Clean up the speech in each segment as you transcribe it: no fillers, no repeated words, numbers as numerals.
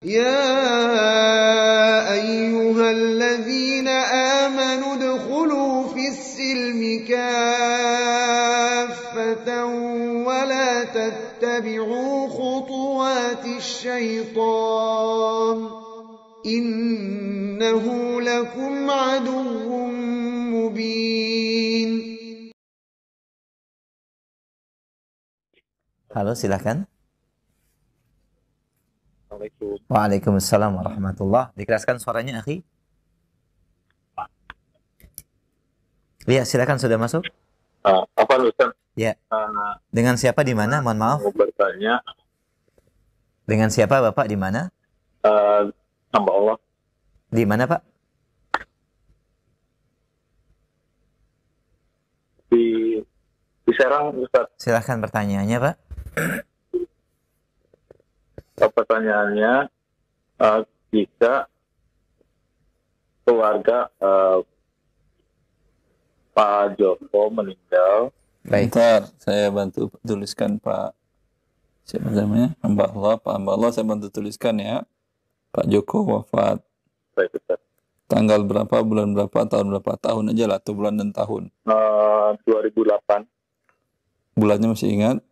يا أيها الذين آمنوا ادخلوا في السلم كافة ولا تتبعوا خطوات الشيطان إنه لكم عدو مبين. Halo, silakan. Assalamualaikum. Waalaikumsalam warahmatullah. Dikeraskan suaranya, akhi. Iya, silakan, sudah masuk. Apa Ustaz? Ya. Dengan siapa di mana? Mohon maaf. Mau bertanya. Dengan siapa Bapak di mana? Hamba Allah. Di mana, Pak? Di Serang, Ustaz. Silakan pertanyaannya, Pak. Pertanyaannya, jika keluarga Pak Joko meninggal. Baik. Bentar, saya bantu tuliskan Pak. Siapa namanya? Hamba Allah, Pak Hamba Allah, saya bantu tuliskan ya. Pak Joko wafat. Baik, Ustaz. Tanggal berapa, bulan berapa, tahun berapa, tahun aja lah, atau bulan dan tahun. 2008. Bulannya masih ingat?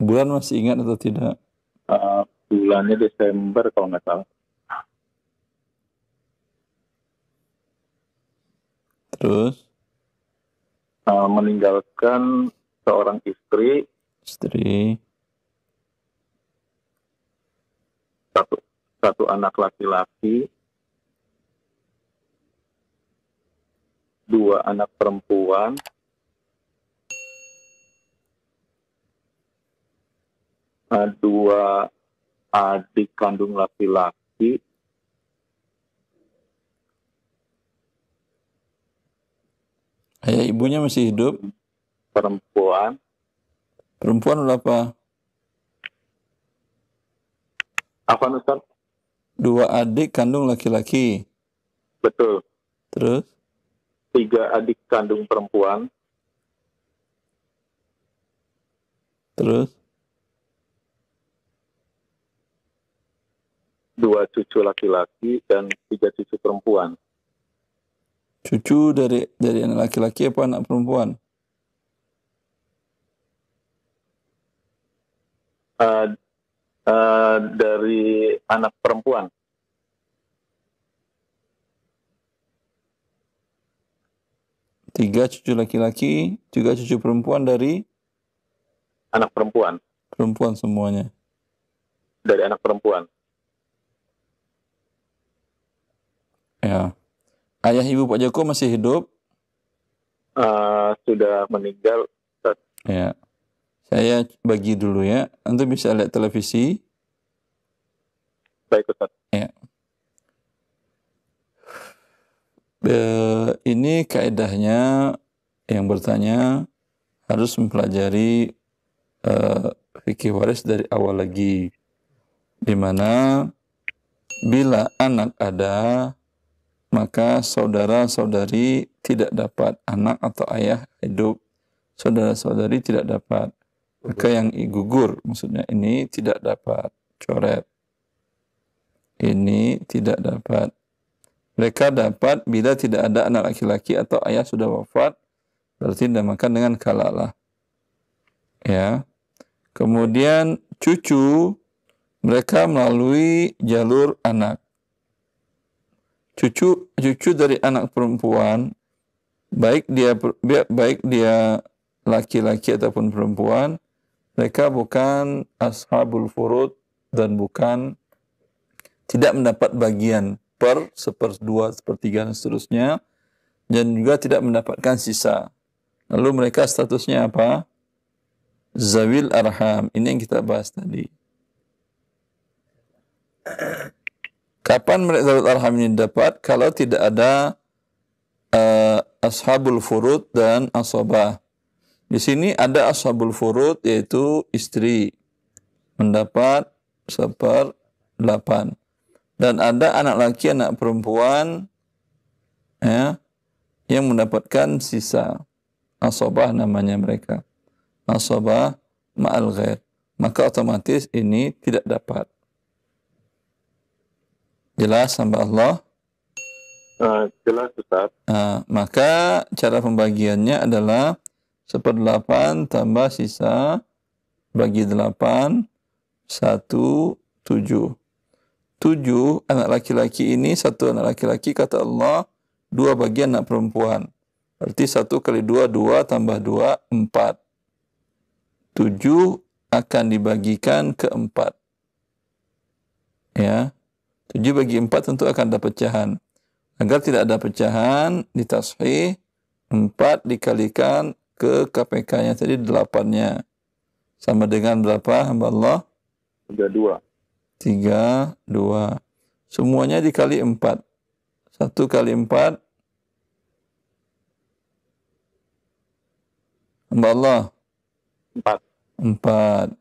Bulan masih ingat atau tidak? Bulannya Desember kalau nggak salah. Terus? Meninggalkan seorang istri. Satu anak laki-laki. 2 anak perempuan. 2 adik kandung laki-laki. Ayah ibunya masih hidup? Perempuan. Perempuan berapa? Apa Ustaz? 2 adik kandung laki-laki. Betul. Terus? 3 adik kandung perempuan. Terus? 2 cucu laki-laki dan 3 cucu perempuan. Cucu dari anak laki-laki apa anak perempuan? Dari anak perempuan. Tiga cucu laki-laki, juga cucu perempuan dari anak perempuan. Perempuan semuanya. Dari anak perempuan. Ya. Ayah ibu Pak Joko masih hidup? Sudah meninggal. Ya. Saya bagi dulu ya. Anda bisa lihat televisi. Baik, Ustaz. Ya. Ini kaedahnya yang bertanya harus mempelajari fikih waris dari awal lagi. Di mana bila anak ada, maka saudara-saudari tidak dapat, anak atau ayah hidup, saudara-saudari tidak dapat. Maka yang gugur, maksudnya ini tidak dapat, coret. Ini tidak dapat. Mereka dapat bila tidak ada anak laki-laki atau ayah sudah wafat, berarti dinamakan dengan kalalah. Ya. Kemudian cucu, mereka melalui jalur anak. Cucu dari anak perempuan, baik dia laki-laki ataupun perempuan, mereka bukan ashabul furud dan bukan tidak mendapat bagian per, 1/2, 1/3 dan seterusnya, dan juga tidak mendapatkan sisa. Lalu mereka statusnya apa? Zawil arham. Ini yang kita bahas tadi. Kapan mereka zawil arham ini dapat? Kalau tidak ada ashabul furud dan asabah. Di sini ada ashabul furud, yaitu istri, mendapat 1/8. Dan ada anak laki, anak perempuan, ya, yang mendapatkan sisa. Asabah namanya mereka. Asabah ma'al ghair. maka otomatis ini tidak dapat. Jelas hamba Allah? Jelas Ustaz. Maka cara pembagiannya adalah 1/8 tambah sisa bagi 8, 1, 7. 7 anak laki-laki ini, 1 anak laki-laki, kata Allah, 2 bagi anak perempuan. Berarti 1 kali 2, 2 tambah 2, 4. 7 akan dibagikan ke 4. Ya. 7 bagi 4 tentu akan ada pecahan. Agar tidak ada pecahan, ditashih, 4 dikalikan ke KPK-nya tadi 8-nya. Sama dengan berapa hamba Allah? 32. 32. Semuanya dikali 4. 1 kali 4. Hamba Allah? 4. 4.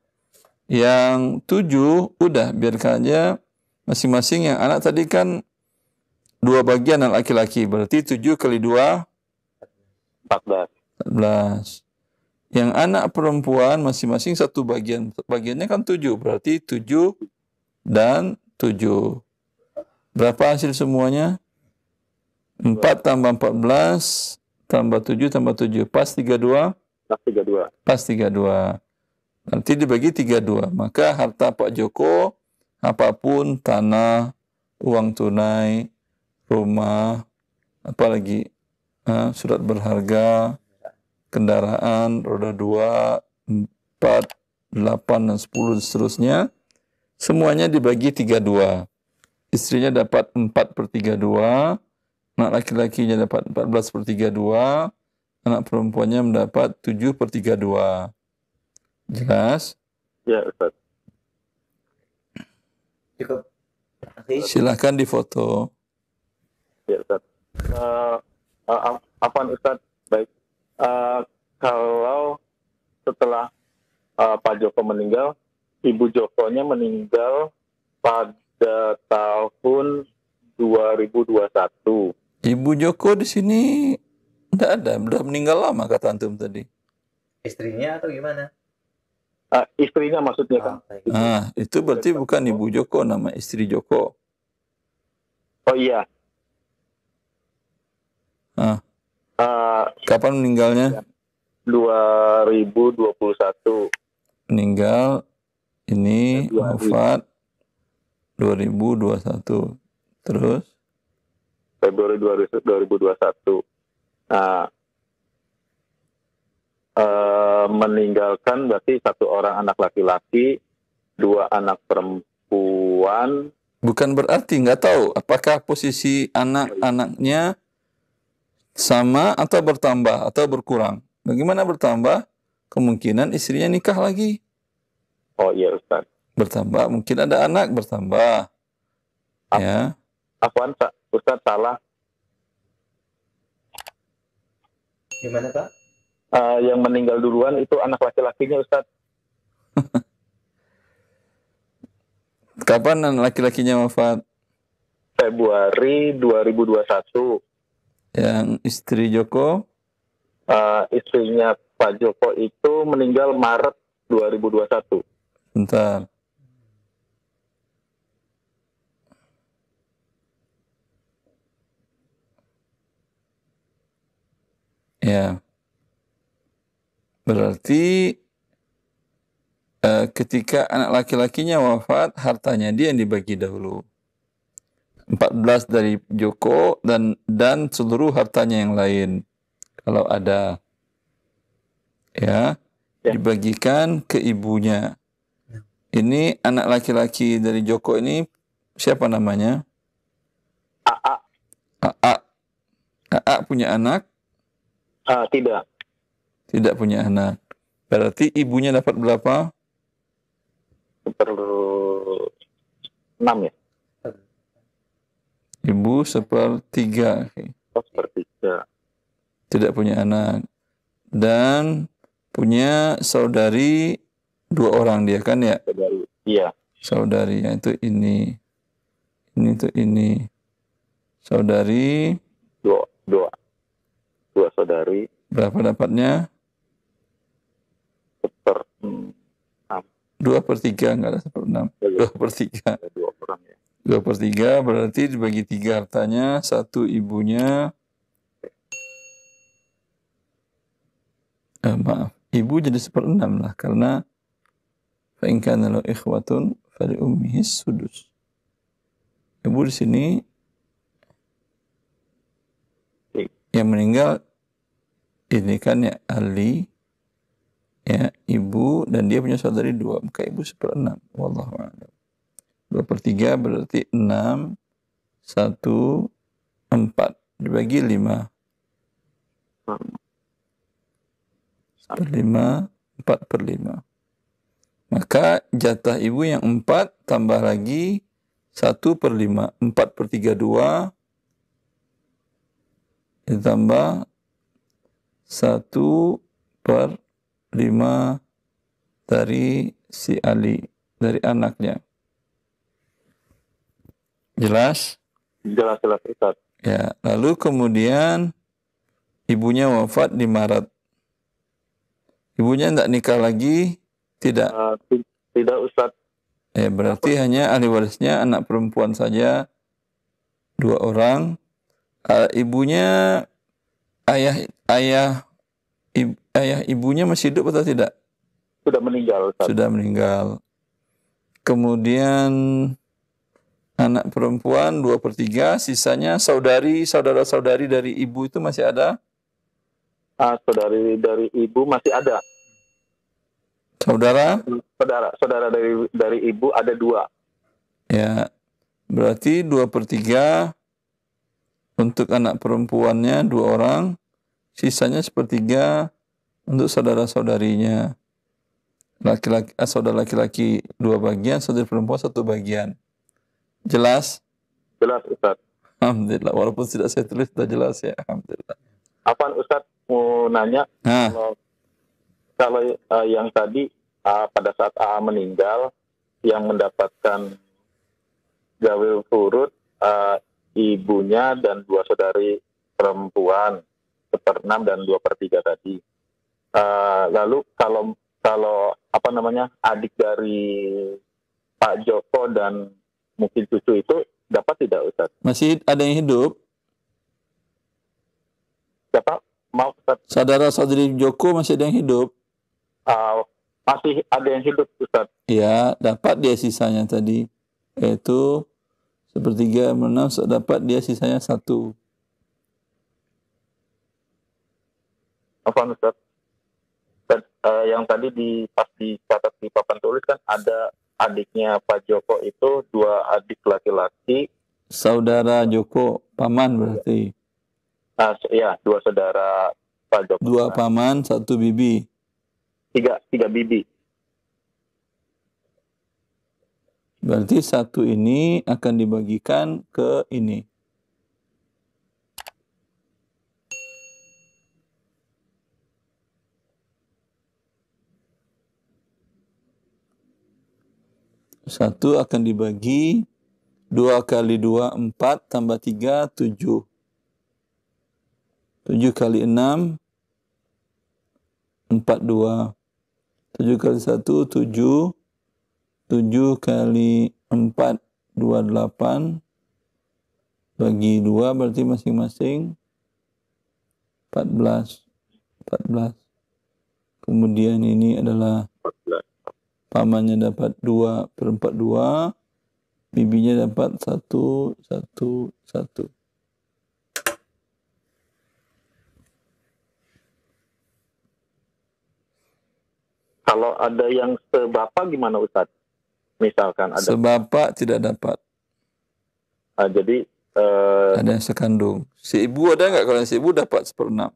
Yang 7, udah biarkan aja. Masing-masing yang anak tadi kan 2 bagian anak laki-laki. Berarti 7 kali 2, 14. 14. Yang anak perempuan masing-masing 1 bagian. Bagiannya kan 7. Berarti 7 dan 7. Berapa hasil semuanya? 4 tambah 14 tambah 7 tambah 7. Pas 32? Pas 32. Pas 32. Nanti dibagi 32. Maka harta Pak Joko, apapun, tanah, uang tunai, rumah, apalagi surat berharga, kendaraan, roda 2, 4, 8, dan 10, dan seterusnya, semuanya dibagi 32. Istrinya dapat 4/32, anak laki-lakinya dapat 14/32, anak perempuannya mendapat 7/32. Jelas? Ya Ustaz. Cukup. Silakan difoto. Ya Ustaz. Apaan Ustaz? Baik. Kalau setelah Pak Joko meninggal, Ibu Jokonya meninggal pada tahun 2021. Ibu Joko di sini tidak ada, sudah meninggal lama kata antum tadi. Istrinya atau gimana? Istrinya maksudnya kan. Itu berarti bukan Ibu Joko, nama istri Joko. Oh iya. Kapan meninggalnya? 2021. Meninggal ini wafat 2021. Terus? Februari 2021. Nah, meninggalkan berarti 1 orang anak laki-laki, 2 anak perempuan. Bukan berarti nggak tahu apakah posisi anak-anaknya sama atau bertambah atau berkurang. Bagaimana bertambah? Kemungkinan istrinya nikah lagi. Oh iya Ustaz. Bertambah, mungkin ada anak bertambah. Ya. Afwan, Ustaz salah. Gimana Pak? Yang meninggal duluan itu anak laki-lakinya Ustaz. Kapan anak laki-lakinya wafat? Februari 2021. Yang istri Joko? Istrinya Pak Joko itu meninggal Maret 2021. Bentar. Ya. Berarti ketika anak laki-lakinya wafat, hartanya dia yang dibagi dahulu. 14 dari Joko dan seluruh hartanya yang lain. Kalau ada, ya, dibagikan ke ibunya. Ini anak laki-laki dari Joko ini siapa namanya? AA. AA. AA punya anak? Tidak. Tidak punya anak. Berarti ibunya dapat berapa? 1/6 ya? Ibu 1/3. Oh, 1/3. Tidak punya anak. Dan punya saudari 2 orang dia kan ya? Saudari. Iya. Saudari, itu ini. Ini tuh ini. Saudari. Dua saudari. Berapa dapatnya? 1/6. 2/3, enggak ada 1/6. 2/3. Ada 2 orang ya. 2/3 berarti dibagi 3 hartanya, 1 ibunya. Maaf, ibu jadi 1/6 lah, karena fa in kana lahu ikhwatun fali ummihi sudus. Ibu di sini yang meninggal ini kan ya Ali, ya ibu, dan dia punya saudari 2, maka ibu 1/6. Wallahu a'lam. 2/3 berarti 6, 1, 4 dibagi 5. 1/5, 4/5. Maka jatah ibu yang 4 tambah lagi 1/5. 4/3 2 ditambah 1/5 dari si Ali, dari anaknya. Jelas? Jelas Ustaz. Ya, lalu kemudian ibunya wafat di Maret. Ibunya tidak nikah lagi? Tidak. Tidak Ustaz. Berarti hanya ahli warisnya anak perempuan saja, 2 orang. Ibunya, ayah ibunya masih hidup atau tidak? Sudah meninggal Ustaz. Sudah meninggal. Kemudian anak perempuan 2/3, sisanya saudara-saudari dari ibu itu masih ada? Saudari dari ibu masih ada. Saudara dari ibu ada 2. Ya, berarti 2/3 untuk anak perempuannya 2 orang, sisanya 1/3 untuk saudara-saudarinya. Saudara laki-laki 2 bagian, saudara perempuan 1 bagian. Jelas? Jelas Ustaz. Alhamdulillah, walaupun tidak saya tulis sudah jelas ya, alhamdulillah. Apa Ustaz mau nanya? Kalau yang tadi pada saat AA meninggal, yang mendapatkan zawil furud ibunya dan 2 saudari perempuan 1/6 dan 2/3 tadi. Lalu kalau adik dari Pak Joko dan mungkin cucu itu dapat tidak Ustaz? Masih ada yang hidup? Dapat? Mau Ustaz? Saudara-saudari Joko masih ada yang hidup? Masih ada yang hidup Ustaz. Ya, dapat dia sisanya tadi. Yaitu 1/3/6, dapat dia sisanya 1. Apa Ustaz? Dan, yang tadi pas dicatat di papan tulis kan ada adiknya Pak Joko itu 2 adik laki-laki. Saudara Joko, paman berarti. Ya, 2 saudara Pak Joko. 2 paman, 1 bibi. 3 bibi. Berarti 1 ini akan dibagikan ke ini. Satu akan dibagi 2 kali 2, 4, tambah 3, 7. 7 kali 6, 42. 7 kali 1, 7. 7 kali 4, 28. Bagi 2 berarti masing-masing 14. Kemudian ini adalah 14. pamannya dapat 2/42. Bibinya dapat 1, 1, 1. Kalau ada yang sebapak gimana Ustaz? Misalkan ada Sebapak tidak dapat. jadi Ada yang sekandung. Si ibu ada nggak? Kalau si ibu dapat 1/6.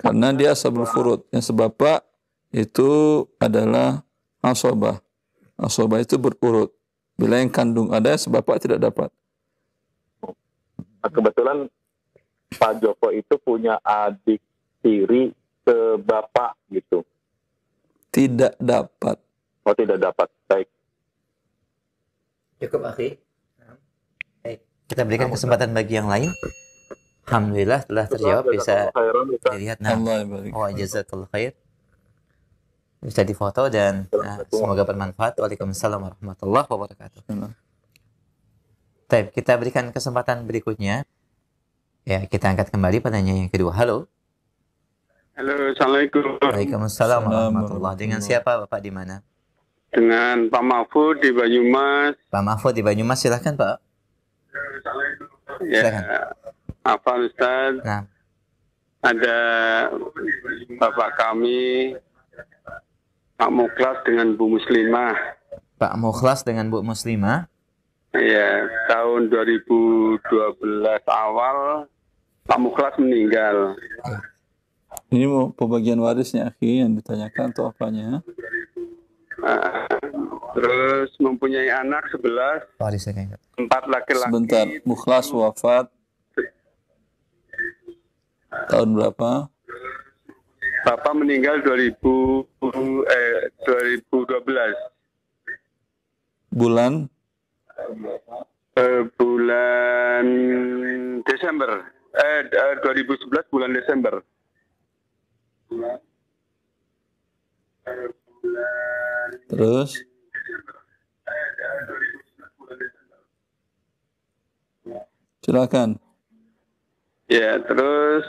Karena dia ashabul furud. Yang sebapak itu adalah asobah. Asobah itu berurut. Bila yang kandung ada, sebapak tidak dapat. kebetulan Pak Joko itu punya adik tiri sebapak gitu. Tidak dapat. Oh, tidak dapat. Baik. Cukup, akhi. Baik, kita berikan kesempatan bagi yang lain. Alhamdulillah telah terjawab, bisa dilihat. Nah, Allah barik. wa jazakallahu khair. bisa difoto dan semoga bermanfaat. Waalaikumsalam warahmatullahi wabarakatuh. Baik, kita berikan kesempatan berikutnya. Ya, kita angkat kembali pertanyaan yang kedua. Halo. Halo, Assalamualaikum. Waalaikumsalam warahmatullahi. Dengan siapa Bapak di mana? Dengan Pak Mahfud di Banyumas. Pak Mahfud di Banyumas, silahkan Pak. Ya, Silakan. apa Ustaz? Nah, Ada Bapak kami, Pak Mukhlas dengan Bu Muslimah. Pak Mukhlas dengan Bu Muslimah. Ya, tahun 2012 awal Pak Mukhlas meninggal. Ini mau pembagian warisnya, akhi, yang ditanyakan atau apanya? Terus mempunyai anak 11, Warisnya kayaknya. 4 laki-laki. Sebentar, Mukhlas wafat tahun berapa? Bapak meninggal 2012. Bulan? Bulan Desember. 2011 bulan Desember. Terus? Silakan. Ya, terus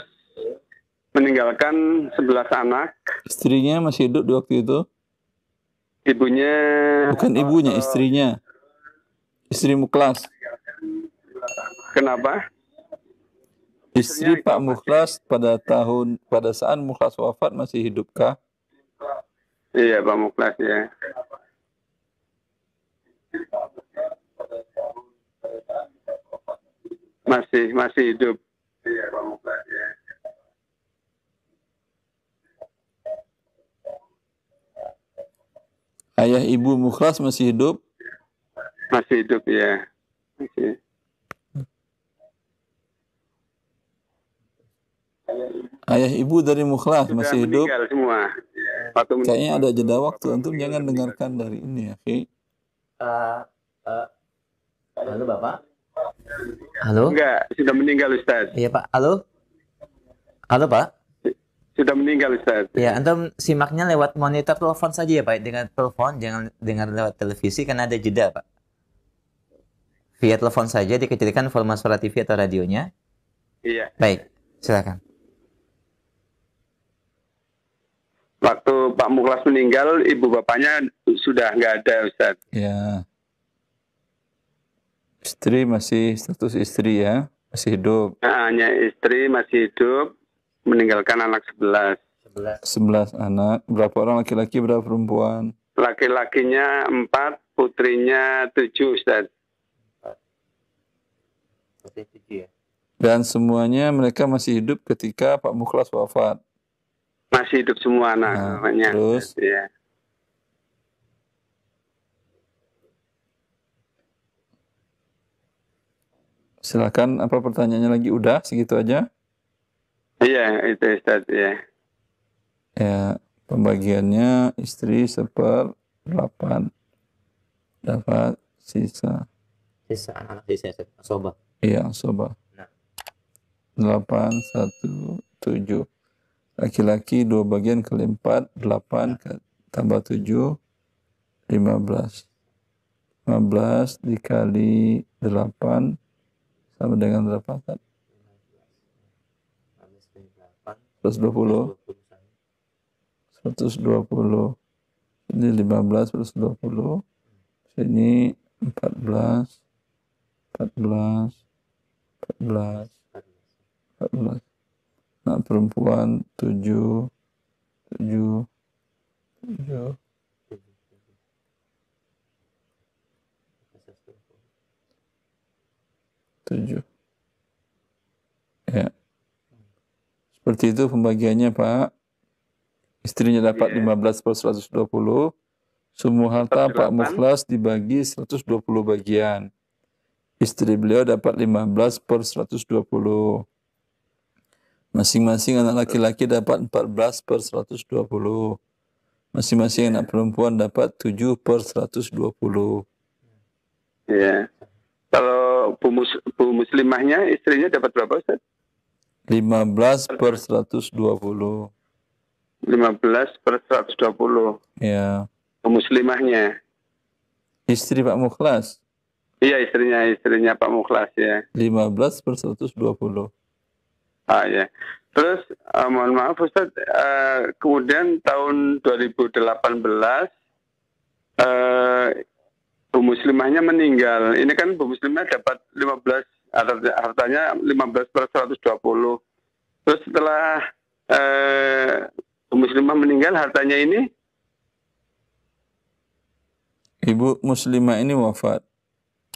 meninggalkan 11 anak. Istrinya masih hidup di waktu itu? Ibunya Bukan ibunya, istrinya. Istri Mukhlas. kenapa? Istri Pak Mukhlas pada saat Mukhlas wafat masih hidupkah? Iya, Pak Mukhlas ya. Masih hidup. Iya, Pak Mukhlas ya. Ayah ibu Mukhlas masih hidup? Masih hidup ya. Masih. Ayah ibu dari Mukhlas Sudah masih hidup? meninggal semua. Waktu Kayaknya ada jeda waktu. Antum jangan dengarkan dari ini ya. Oke. Halo Bapak. Halo. Enggak, sudah meninggal Ustaz. Iya Pak. Halo. Halo Pak. Sudah meninggal Ustaz. Ya, antum simaknya lewat monitor telepon saja ya Pak. Dengan telepon, jangan dengar lewat televisi karena ada jeda Pak. Via telepon saja dikecilkan volume suara TV atau radionya. Iya. Baik, silakan. Waktu Pak Mukhlas meninggal, ibu bapaknya sudah nggak ada Ustaz. Ya. Istri masih status istri ya, masih hidup. Nah, hanya istri masih hidup, meninggalkan anak 11. 11 anak. Berapa orang laki-laki, berapa perempuan? Laki-lakinya 4, putrinya 7 Ustaz. Dan semuanya mereka masih hidup ketika Pak Mukhlas wafat. Masih hidup semua Nah, anak-anaknya. terus? Ya. Silakan, apa pertanyaannya lagi? Udah, segitu aja? Iya, itu Ustaz ya. Ya, pembagiannya istri 1/8 dapat sisa. Sisa anak-anak sisa sobat. Iya, sobat. Nah. 8, 1, 7. Laki-laki 2 bagian kali 4, 8 tambah 7, 15. 15 dikali 8 sama dengan berapa? 120. 120. Ini 15 plus 20. Sini 14. 14. 14. 14. Nah, perempuan 7. 7. 7. 7. Ya. Seperti itu pembagiannya, Pak. Istrinya dapat 15/120. Semua harta Pak Mukhlas dibagi 120 bagian. Istri beliau dapat 15/120. Masing-masing anak laki-laki dapat 14/120. Masing-masing anak perempuan dapat 7/120. Iya. Kalau Bu Muslimahnya, istrinya dapat berapa Ustaz? 15/120. 15/120. Ya. Muslimahnya. Istri Pak Mukhlas. Iya, istrinya Pak Mukhlas ya. 15/120. Ah ya. Terus mohon maaf Ustaz, kemudian tahun 2018 Bu Muslimahnya meninggal. Ini kan Bu Muslimah dapat 15, hartanya 15/120. Terus setelah Bu Muslimah meninggal, hartanya ini Ibu Muslimah ini wafat.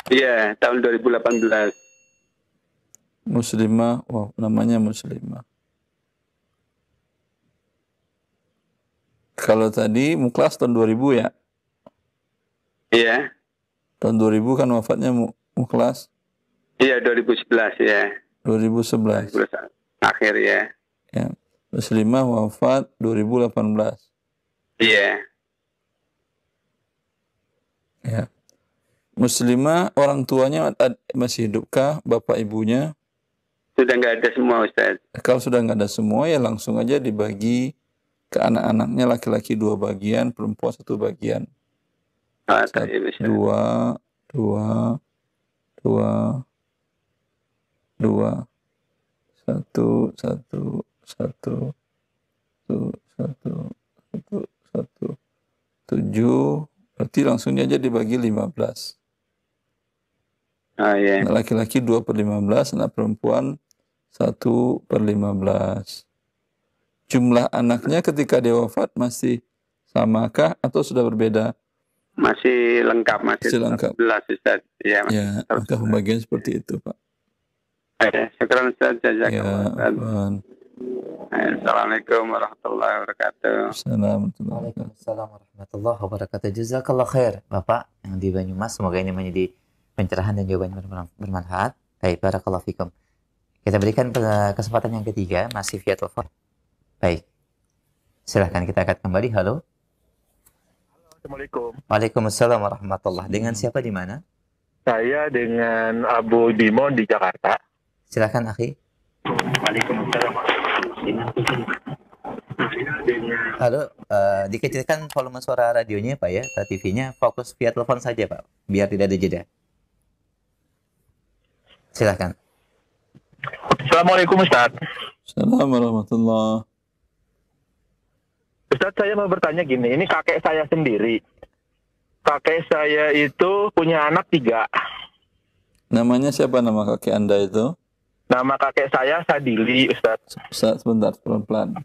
iya, tahun 2018. Muslimah, wow, namanya Muslimah. Kalau tadi Mukhlas tahun 2000 ya? Iya. Tahun 2000 kan wafatnya Mukhlas. Iya, 2011 ya. 2011. 2011 akhir ya. Ya. Muslimah wafat 2018. Iya. Ya. Muslimah orang tuanya masih hidupkah, bapak ibunya? Sudah nggak ada semua Ustaz. Kalau sudah nggak ada semua ya langsung aja dibagi ke anak-anaknya, laki-laki 2 bagian, perempuan 1 bagian. Ah, Satu, iya, Ustaz. dua, satu, 7, berarti langsung aja dibagi 15. Ah ya. Anak laki-laki 2/15, anak perempuan 1/15. Jumlah anaknya ketika dia wafat masih samakah atau sudah berbeda? Masih lengkap, masih lengkap. 11 Ustaz. Ya, Ya, maka pembagian seperti itu, Pak. syukran Ustaz. Ya, Jazakallah Ustaz. Afwan. Assalamualaikum warahmatullahi wabarakatuh. Assalamualaikum. Waalaikumsalam warahmatullahi wabarakatuh. Jazakallah khair, Bapak yang di Banyumas. Semoga ini menjadi pencerahan dan jawaban bermanfaat. Baik, barakallahu fikum. Kita berikan kesempatan yang ketiga, masih via telepon. Baik. Silahkan, kita akan kembali. Halo. Assalamualaikum. Waalaikumsalam warahmatullahi. Dengan siapa di mana? Saya dengan Abu Dimon di Jakarta. Silahkan, akhi. Waalaikumsalam. Halo, dikecilkan volume suara radionya, Pak ya, atau TV-nya. Fokus via telepon saja, Pak, biar tidak ada jeda. Silahkan. Assalamualaikum Ustaz. Assalamualaikum warahmatullahi. Ustaz, saya mau bertanya gini, ini kakek saya sendiri. Kakek saya itu punya anak 3. Namanya siapa nama kakek Anda itu? Nama kakek saya Sadili, Ustaz. Sebentar, pelan-pelan.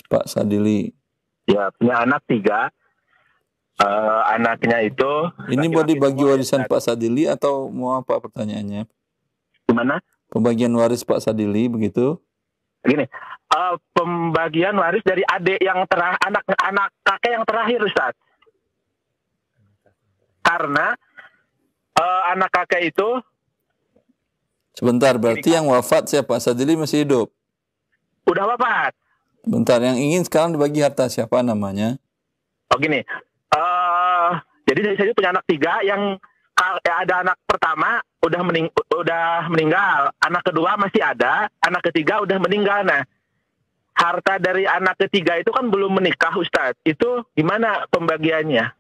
Pak Sadili. Ya, punya anak 3. Anaknya itu... Ini mau dibagi warisan Pak Sadili atau mau apa pertanyaannya? Gimana? Pembagian waris Pak Sadili, begitu? Gini, pembagian waris dari adik yang anak kakek yang terakhir, Ustaz. Karena anak kakek itu... Sebentar, berarti yang wafat siapa? Sadili masih hidup? Udah wafat. Bentar, yang ingin sekarang dibagi harta siapa namanya? Oh gini, jadi saya punya anak 3 yang ada anak pertama udah meninggal, anak kedua masih ada, anak ketiga udah meninggal. Nah, harta dari anak ketiga itu kan belum menikah, Ustadz. Itu gimana pembagiannya?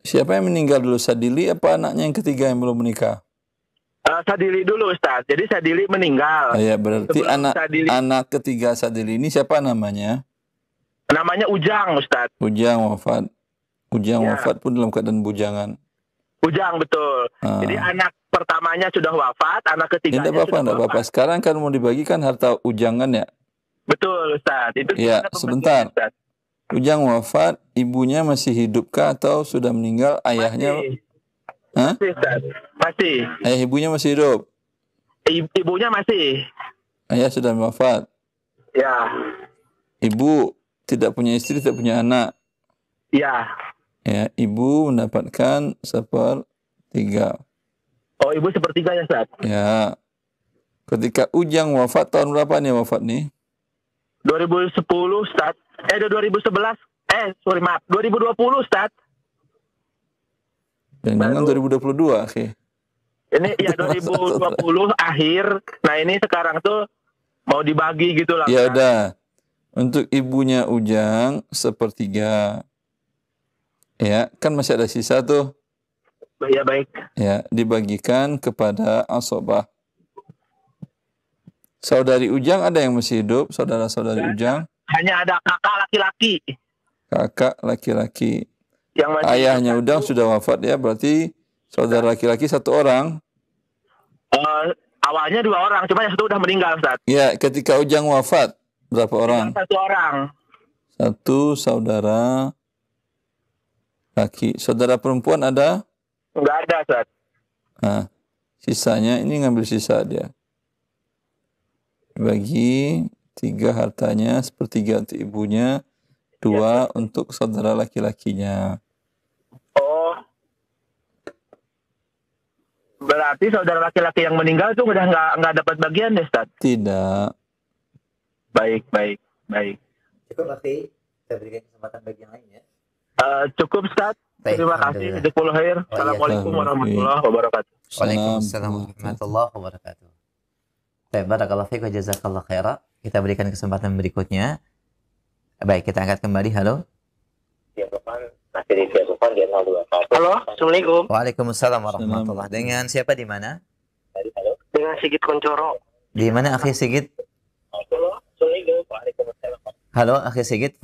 Siapa yang meninggal dulu, Sadili apa anaknya yang ketiga yang belum menikah? Sadili dulu, Ustadz. Jadi Sadili meninggal. Ya, berarti Sadili, anak ketiga Sadili ini siapa namanya? namanya Ujang, Ustadz. Ujang wafat. Ujang Ya. wafat pun dalam keadaan bujangan. Ujang, betul. Jadi anak pertamanya sudah wafat, anak ketiganya Tidak apa-apa, sudah tidak wafat. apa-apa. Sekarang kan mau dibagikan harta ujangan ya? Betul, Ustadz. Itu Ya, gimana sebentar. pembagiannya, Ustadz? Ujang wafat, ibunya masih hidupkah atau sudah meninggal? Ayahnya, hah? Masih, Ustadz. Masih. Ayah ibunya masih hidup? Ibunya masih. Ayah sudah wafat. Ya. Ibu tidak punya istri, tidak punya anak. Ya. Ya, ibu mendapatkan 1/3. Oh, ibu 1/3 ya, Ustaz? Ya. Ketika Ujang wafat, tahun berapa nih wafat nih? 2010, Ustaz. 2011. Maaf. 2020, Ustaz. Jangan-jangan 2022, oke. Ini ya 2020 akhir. Nah ini sekarang tuh mau dibagi gitu lah. Ya Ustaz. udah. Untuk ibunya Ujang sepertiga. Ya, kan masih ada sisa tuh. Ya baik. Ya, dibagikan kepada asobah. Saudari Ujang ada yang masih hidup, saudara-saudari Ujang, Hanya ada kakak laki-laki kakak laki-laki. yang masih Ayahnya hidup. Ujang sudah wafat ya, berarti saudara laki-laki satu orang. Awalnya 2 orang, cuma yang satu udah meninggal, Ustaz. Ya, ketika Ujang wafat, berapa orang? Tinggal 1 orang. Satu saudara laki. Saudara perempuan ada? Enggak ada, Ustaz. Nah, sisanya ini ngambil sisa dia. Bagi 3 hartanya, sepertiga untuk ibunya, 2 untuk saudara laki-lakinya. Oh. Berarti saudara laki-laki yang meninggal itu udah nggak dapat bagian deh, Ustaz. Tidak. Baik. Cukup akhi, kita berikan kesempatan bagi yang lain ya. Cukup, Ustaz. Baik, Terima kasih. alhamdulillah. Jazakumullah khair. Assalamualaikum warahmatullahi wabarakatuh. Waalaikumsalam warahmatullahi wabarakatuh. Baik, barakallahu fiik wa jazakallahu khairan. Kita berikan kesempatan berikutnya. Baik, kita angkat kembali. Halo. Halo, Assalamualaikum. Waalaikumsalam warahmatullahi. Dengan siapa di mana? Dengan Sigit Koncoro. Di mana akhi Sigit? Halo akhi Sigit,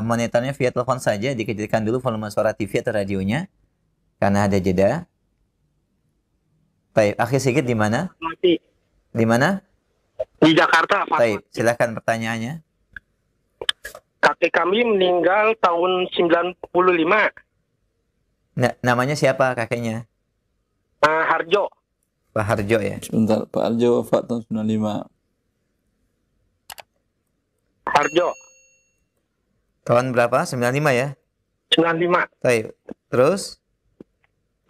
monitornya via telepon saja, dikecilkan dulu volume suara TV atau radionya karena ada jeda. Baik, akhi Sigit di mana? Mati. Di mana? Di Jakarta, Pak. Baik, silakan pertanyaannya. Kakek kami meninggal tahun 95. Namanya siapa kakeknya? Harjo. Pak Harjo ya. Sebentar, Pak Arjo wafat tahun 95. Harjo. Tahun berapa? 95 ya? 95. Baik. Terus?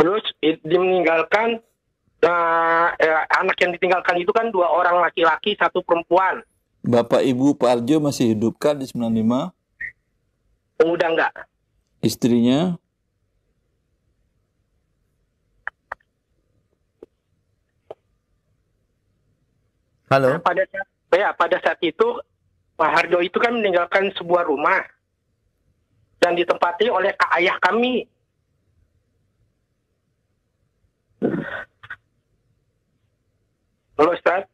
Terus dimeninggalkan anak yang ditinggalkan itu kan 2 orang laki-laki, 1 perempuan. Bapak Ibu Pak Arjo masih hidup kan di 95? Udah enggak. Istrinya? Halo? Pada saat itu Pak Harjo itu kan meninggalkan sebuah rumah dan ditempati oleh ayah kami. Halo, Ustaz.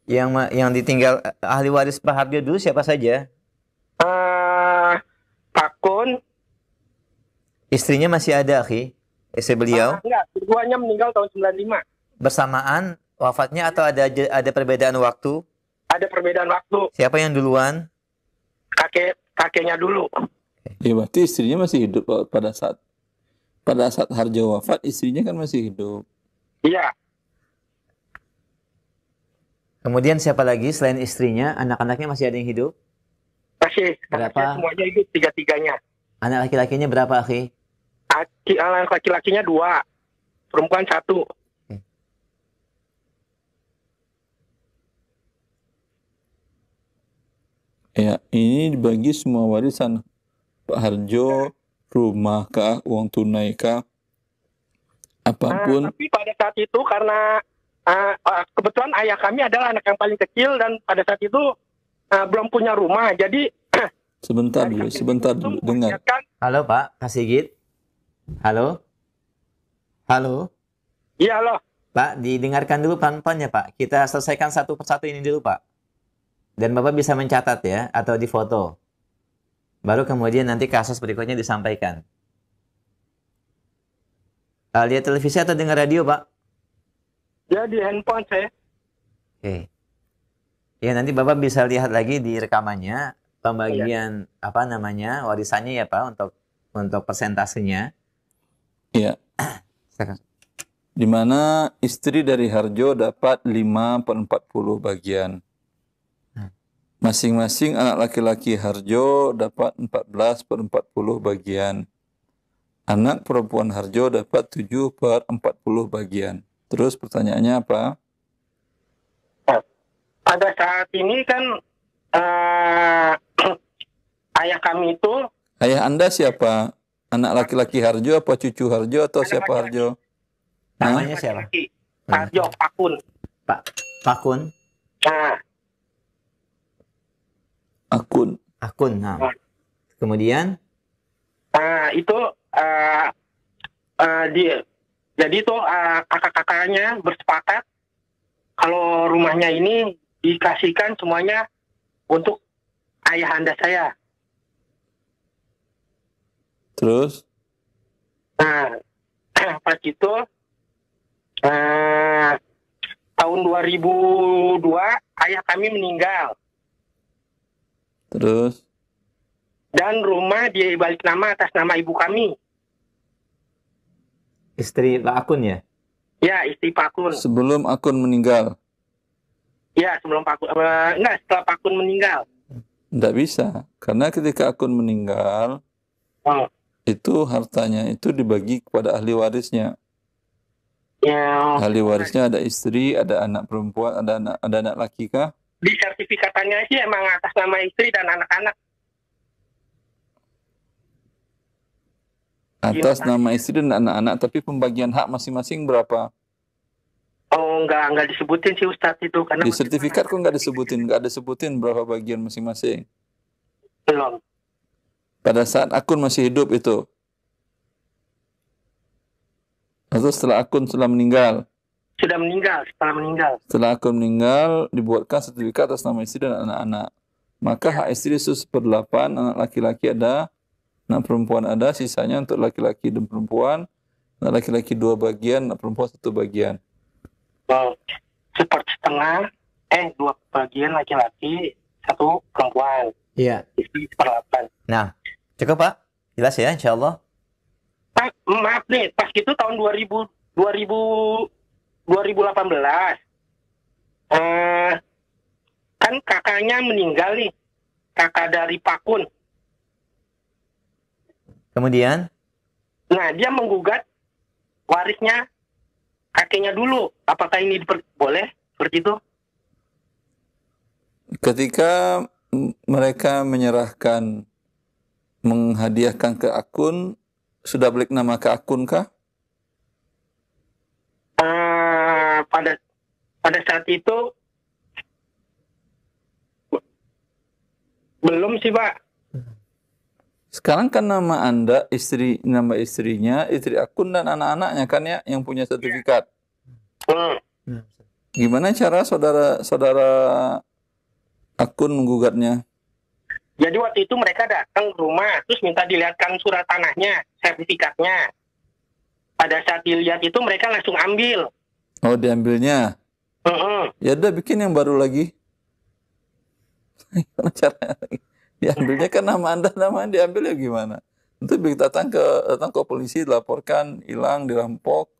Yang ditinggal ahli waris Pak Harjo dulu siapa saja? Pak Kun. Istrinya masih ada, akhi? Istri beliau? Enggak, keduanya meninggal tahun 95. Bersamaan wafatnya atau ada perbedaan waktu? Ada perbedaan waktu. Siapa yang duluan? Kakeknya dulu. Ya, berarti istrinya masih hidup pada saat Harjo wafat, istrinya kan masih hidup. Iya. Kemudian siapa lagi selain istrinya? Anak-anaknya masih ada yang hidup? Masih. Berapa? Anaknya semuanya hidup, 3-3-nya. Anak laki-lakinya berapa, akhi? Anak laki-lakinya 2, perempuan 1. Ya, ini dibagi semua warisan. Pak Harjo, rumah kah, uang tunai kah, apapun. Tapi pada saat itu karena kebetulan ayah kami adalah anak yang paling kecil dan pada saat itu belum punya rumah. Jadi Sebentar dulu, dengar. Halo Pak, Kak Sigit. Halo? Halo? Iya loh. Pak, didengarkan dulu pelan-pelan ya Pak. Kita selesaikan satu persatu ini dulu Pak. Dan Bapak bisa mencatat ya, atau difoto. Baru kemudian nanti kasus berikutnya disampaikan. Lihat televisi atau dengar radio Pak? Ya di handphone saya. Oke. Ya nanti Bapak bisa lihat lagi di rekamannya pembagian warisannya ya Pak untuk persentasenya. Iya. Di mana istri dari Harjo dapat 5/40 bagian. Masing-masing anak laki-laki Harjo dapat 14/40 bagian. Anak perempuan Harjo dapat 7/40 bagian. Terus pertanyaannya apa? Pada saat ini kan ayah kami itu. Ayah Anda siapa? Anak laki-laki Harjo apa cucu Harjo atau siapa laki-laki. Harjo? Namanya siapa? Harjo, Pakun. Pakun, Nah, Akun. akun. Nah. Kemudian itu dia. Jadi itu kakak-kakaknya bersepakat kalau rumahnya ini dikasihkan semuanya untuk ayahanda saya. Terus? Nah, pas itu tahun 2002 ayah kami meninggal Terus? dan rumah dia balik nama atas nama ibu kami. istri Pak Akun ya? Ya, istri Pakun. Sebelum Akun meninggal? Ya, sebelum Pakun. Enggak, setelah Pakun meninggal. Tidak bisa. Karena ketika Akun meninggal, Oh. itu hartanya itu dibagi kepada ahli warisnya. Ya, Ahli warisnya ada istri, ada anak perempuan, ada anak laki kah? di sertifikatannya sih emang atas nama istri dan anak-anak. Atas nama istri dan anak-anak, tapi pembagian hak masing-masing berapa? Oh, enggak disebutin sih Ustadz itu karena Di sertifikat kok nggak disebutin berapa bagian masing-masing. belum. Pada saat Akun masih hidup itu. Atau setelah Akun setelah meninggal. Sudah meninggal, setelah meninggal. Setelah Akun meninggal, dibuatkan sertifikat atas nama istri dan anak-anak. Maka hak istri itu 1/8, anak laki-laki ada, anak perempuan ada, sisanya untuk laki-laki dan perempuan. Anak laki-laki 2 bagian, anak perempuan 1 bagian. Oh, 1/4, 2 bagian laki-laki, 1 perempuan. Iya. Istri 1/8. Nah, cukup Pak? Jelas ya, insya Allah. Pak, maaf nih, pas itu tahun 2018, kan kakaknya meninggal nih, kakak dari Pakun. Kemudian, Nah, dia menggugat warisnya kakeknya dulu. Apakah ini boleh seperti itu? Ketika mereka menyerahkan, menghadiahkan ke Akun, sudah balik nama ke Akun kah? Pada saat itu belum sih, Pak. Sekarang kan nama Anda, nama istrinya, istri Akun dan anak-anaknya kan ya yang punya sertifikat. Gimana cara saudara Akun menggugatnya? Jadi waktu itu mereka datang ke rumah, terus minta dilihatkan surat tanahnya, sertifikatnya. Pada saat dilihat itu mereka langsung ambil. Oh, diambilnya. Ya udah bikin yang baru lagi. Gimana caranya? Diambilnya kan nama Anda, nama diambil ya gimana? Itu datang ke polisi, dilaporkan, hilang, dirampok.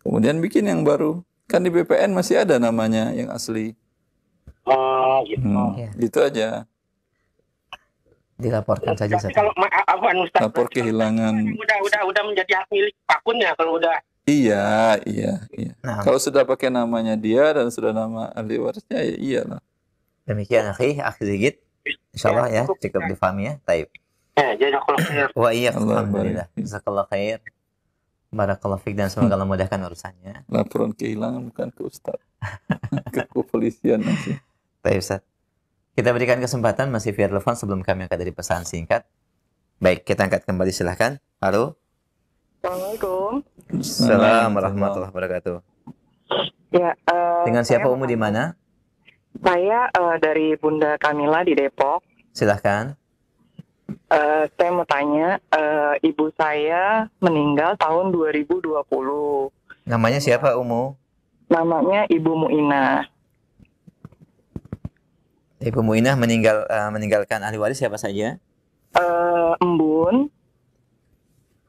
Kemudian bikin yang baru. Kan di BPN masih ada namanya yang asli. Oh, gitu. Gitu aja. dilaporkan saja. Tapi kalau Ustaz, Lapor kehilangan. Udah menjadi hak milik Pakun ya kalau udah. Iya. Nah, Kalau sudah pakai namanya dia dan sudah nama ahli warisnya, ya iyalah. demikian akhi Zigit. Insyaallah ya, cukup difahami ya. Taib. Jazakallahu khair. Wa iya, Allah alhamdulillah. Jazakallahu khair. Barakallahu fiik dan semoga Allah mudahkan urusannya. Laporan kehilangan bukan ke Ustaz. Ke kepolisian nanti. Baik Ustaz. Kita berikan kesempatan masih via telepon sebelum kami angkat dari pesan singkat. Baik, kita angkat kembali silahkan. Halo. Assalamualaikum. Assalamualaikum warahmatullahi wabarakatuh. Ya, Dengan siapa saya Umu di mana? Saya dari Bunda Kamila di Depok. Silahkan. Saya mau tanya, ibu saya meninggal tahun 2020. Namanya siapa Umu? Namanya Ibu Muina. Ibu Muinah meninggalkan ahli waris siapa saja? Embun,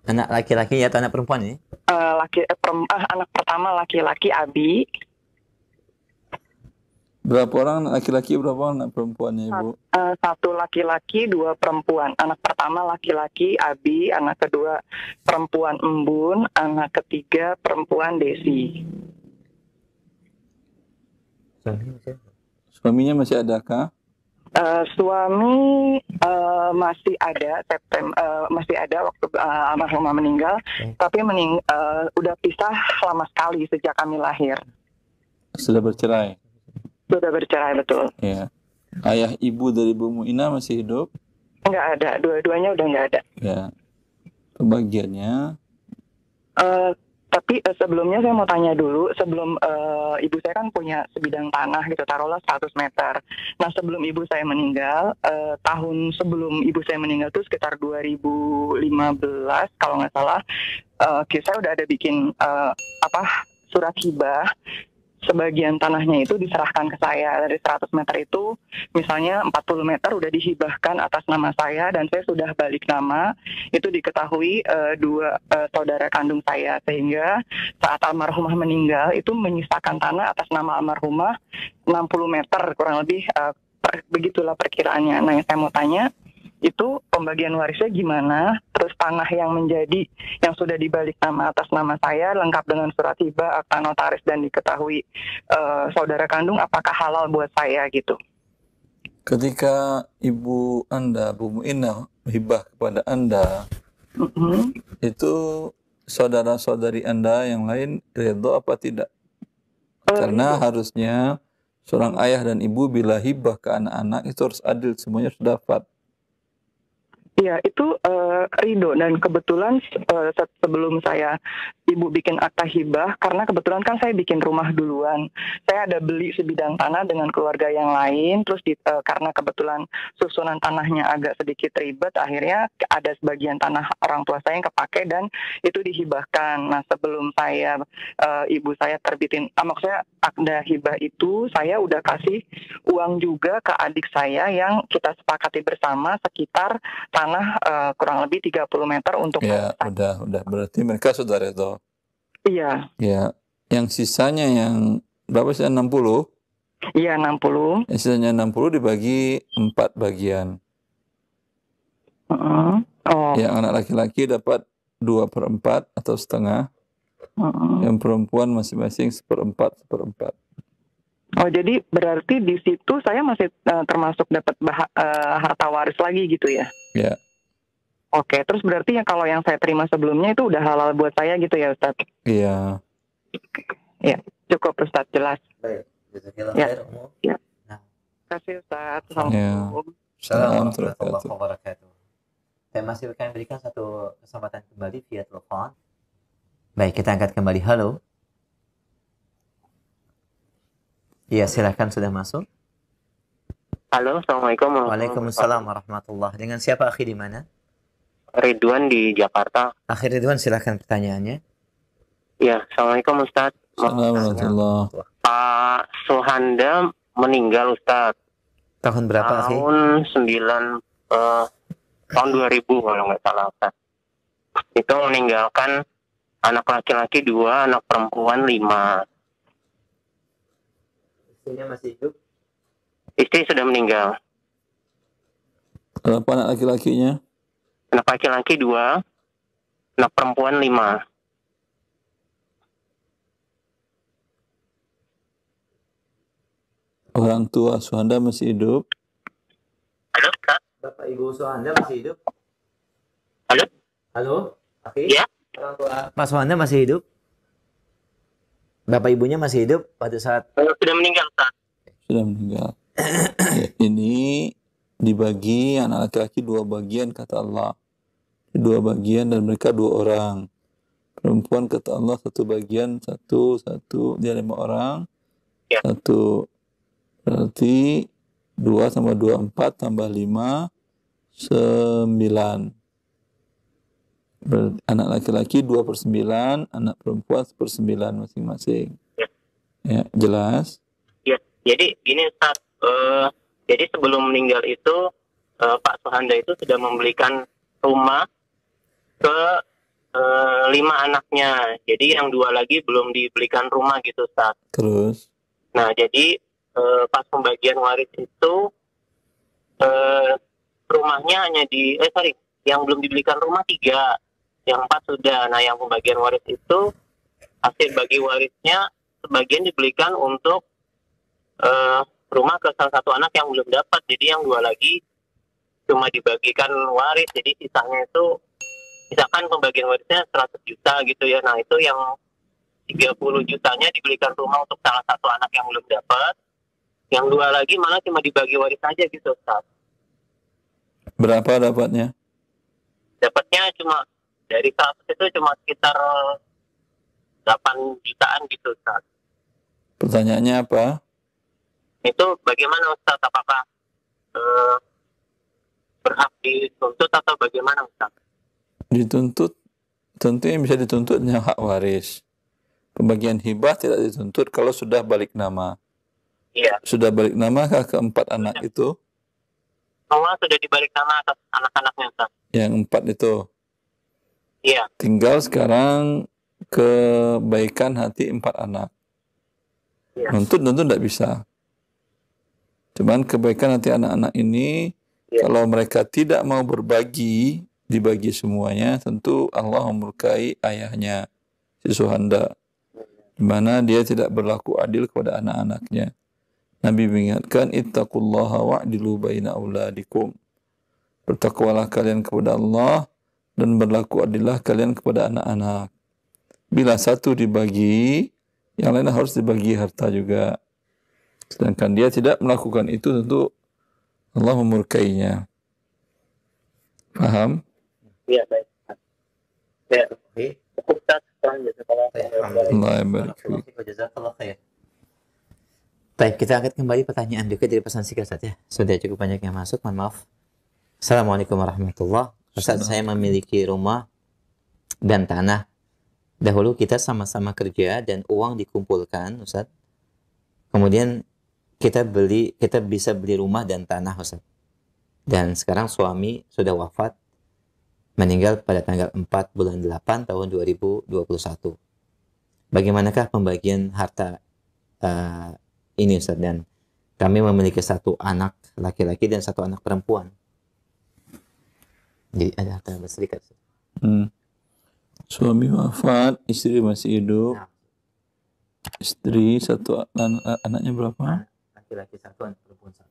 Anak laki-laki atau anak perempuan ini? anak pertama laki-laki Abi, Berapa orang laki-laki, berapa orang anak perempuannya, Ibu? satu laki-laki, 2 perempuan. Anak pertama laki-laki Abi, anak kedua perempuan Embun, anak ketiga perempuan Desi. Suaminya masih adakah? Suami masih ada masih ada waktu almarhumah meninggal, tapi udah pisah lama sekali sejak kami lahir. Sudah bercerai. Sudah bercerai, betul. Ya. Ayah ibu dari Bu Muina masih hidup? Nggak ada, dua-duanya udah nggak ada. Ya. Pembagiannya? Tapi sebelumnya saya mau tanya dulu, sebelum ibu saya kan punya sebidang tanah gitu, taruhlah 100 meter. Nah sebelum ibu saya meninggal, tahun sebelum ibu saya meninggal itu sekitar 2015 kalau nggak salah, saya udah ada bikin surat hibah. Sebagian tanahnya itu diserahkan ke saya. Dari 100 meter itu misalnya 40 meter udah dihibahkan atas nama saya dan saya sudah balik nama. Itu diketahui dua saudara kandung saya, sehingga saat almarhumah meninggal itu menyisakan tanah atas nama almarhumah 60 meter kurang lebih, begitulah perkiraannya. Nah yang saya mau tanya, itu pembagian warisnya gimana? Terus tanah yang sudah dibalik nama atas nama saya lengkap dengan surat hibah, akta notaris, dan diketahui saudara kandung, apakah halal buat saya gitu? Ketika ibu Anda, Bu Muina, hibah kepada Anda, itu saudara-saudari Anda yang lain ridho apa tidak? Karena harusnya seorang ayah dan ibu bila hibah ke anak-anak itu harus adil, semuanya harus dapat. Iya, itu ridho, dan kebetulan sebelum ibu bikin akta hibah, karena kebetulan kan saya bikin rumah duluan. Saya ada beli sebidang tanah dengan keluarga yang lain, terus karena kebetulan susunan tanahnya agak sedikit ribet, akhirnya ada sebagian tanah orang tua saya yang kepake dan itu dihibahkan. Nah, sebelum ibu saya terbitin, maksudnya akta hibah itu, saya udah kasih uang juga ke adik saya yang kita sepakati bersama sekitar tanah kurang lebih 30 meter untuk udah berarti mereka sudah redo. Iya. Ya, yang sisanya yang berapa sih, 60? Iya, 60. Yang sisanya 60 dibagi 4 bagian. Yang anak laki-laki dapat 2/4 atau setengah. Yang perempuan masing-masing 1/4. Oh, jadi berarti di situ saya masih termasuk dapat harta waris lagi gitu ya? Ya. Oke, terus berarti kalau yang saya terima sebelumnya itu udah halal buat saya gitu ya, Ustaz? Iya. Ya, cukup Ustaz, jelas. Baik, jazakallahu Ya. khair. Ya. Nah. Terima kasih Ustaz. Assalamualaikum. Assalamualaikum warahmatullahi wabarakatuh. Saya masih akan berikan satu kesempatan kembali via telepon. Baik, kita angkat kembali. Halo. Iya, silakan, sudah masuk. Halo, assalamualaikum. Waalaikumsalam warahmatullahi. Dengan siapa, akhi, di mana? Ridwan di Jakarta. Akhi Ridwan, silakan pertanyaannya. Ya, assalamualaikum Ustaz. Assalamualaikum. Pak Suhanda meninggal Ustaz. Tahun berapa, akhi? Tahun 2000 kalau nggak salah Ustaz. Itu meninggalkan anak laki-laki 2, anak perempuan 5. Istrinya masih hidup? Istri sudah meninggal. Berapa anak laki-lakinya? Anak laki-laki 2, anak perempuan 5. Orang tua Suhanda masih hidup? Halo, Kak? Bapak Ibu Suhanda masih hidup? Halo? Halo, akhi? Ya. Orang tua Pak Suhanda masih hidup? Bapak ibunya masih hidup pada saat Sudah meninggal Ustaz. Sudah meninggal. Ya, ini dibagi anak laki-laki 2 bagian kata Allah. 2 bagian dan mereka 2 orang. Perempuan kata Allah 1 bagian, 1, dia 5 orang. Ya. 1 berarti 2 tambah 2 4 tambah 5 9. Berarti anak laki-laki 2/9, anak perempuan 1/9 masing-masing. Ya. Ya, jelas? Ya, jadi gini Ustaz, jadi sebelum meninggal itu Pak Suhanda itu sudah membelikan rumah ke 5 anaknya. Jadi yang 2 lagi belum dibelikan rumah gitu Ustaz. Terus? Nah, jadi pas pembagian waris itu rumahnya hanya yang belum dibelikan rumah 3, yang 4 sudah. Nah, yang pembagian waris itu hasil bagi warisnya sebagian dibelikan untuk rumah ke salah satu anak yang belum dapat. Jadi yang 2 lagi cuma dibagikan waris. Jadi sisanya itu, misalkan pembagian warisnya 100 juta gitu ya. Nah itu yang 30 jutanya dibelikan rumah untuk salah satu anak yang belum dapat. Yang 2 lagi malah cuma dibagi waris aja gitu, Ustaz. Berapa dapatnya? Dapatnya cuma dari 100 itu cuma sekitar 8 jutaan gitu, Ustaz. Pertanyaannya apa? Itu bagaimana, Ustaz? Apakah berhak dituntut atau bagaimana, Ustaz? Dituntut, tentu yang bisa dituntut hanya hak waris. Pembagian hibah tidak dituntut kalau sudah balik nama. Iya. Sudah balik nama kah keempat anak itu? Semua sudah dibalik nama atas anak-anaknya, Ustaz. Yang 4 itu. Iya. Tinggal sekarang kebaikan hati 4 anak. Iya. Nuntut tentu tidak bisa. Cuman kebaikan hati anak-anak ini, kalau mereka tidak mau berbagi, dibagi semuanya, tentu Allah memurkai ayahnya, si Suhanda, di mana dia tidak berlaku adil kepada anak-anaknya. Nabi mengingatkan, ittaqullaha wa'dilu baina auladikum. Bertakwalah kalian kepada Allah dan berlaku adillah kalian kepada anak-anak. Bila satu dibagi, yang lain harus dibagi harta juga. Sedangkan dia tidak melakukan itu, tentu Allah memurkainya. Paham? Iya, baik. Ya. Oke. Ustaz, Jazakallah khair. Baik, kita angkat kembali pertanyaan juga dari pesan singkat Ustaz ya. Sudah cukup banyak yang masuk, mohon maaf. Assalamualaikum warahmatullahi wabarakatuh. Ustaz, saya memiliki rumah dan tanah. Dahulu kita sama-sama kerja dan uang dikumpulkan, Ustaz. Kemudian kita bisa beli rumah dan tanah, Ustaz. Dan sekarang suami sudah wafat, meninggal pada tanggal 4 bulan 8 tahun 2021. Bagaimanakah pembagian harta ini, Ustaz? Dan kami memiliki 1 anak laki-laki dan 1 anak perempuan. Jadi ada harta berserikat. Suami wafat, istri masih hidup. Nah. Istri 1, anaknya berapa? Laki-laki 1, anak perempuan 1.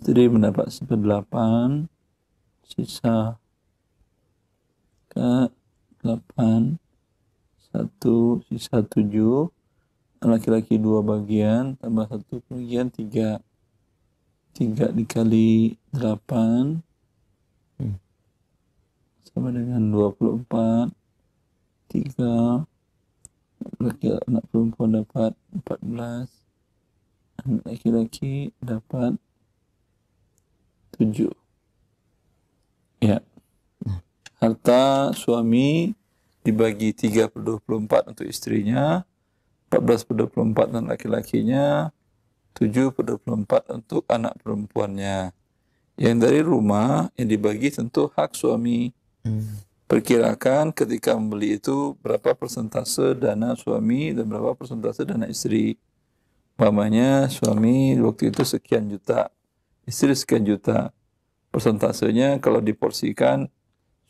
Istri mendapat 1/8, sisa ke 8, 1, sisa 7, laki-laki 2 bagian, tambah 1 bagian 3. 3 dikali 8 sama dengan 24. 3 anak perempuan dapat 14, anak laki-laki dapat 7. Ya. Harta suami dibagi 3/24 untuk istrinya, 14/24 untuk laki-lakinya, 7/24 untuk anak perempuannya. Yang dari rumah yang dibagi tentu hak suami. Perkirakan ketika membeli itu berapa persentase dana suami dan berapa persentase dana istri. Umpamanya suami waktu itu sekian juta, istri sekian juta. Persentasenya kalau diporsikan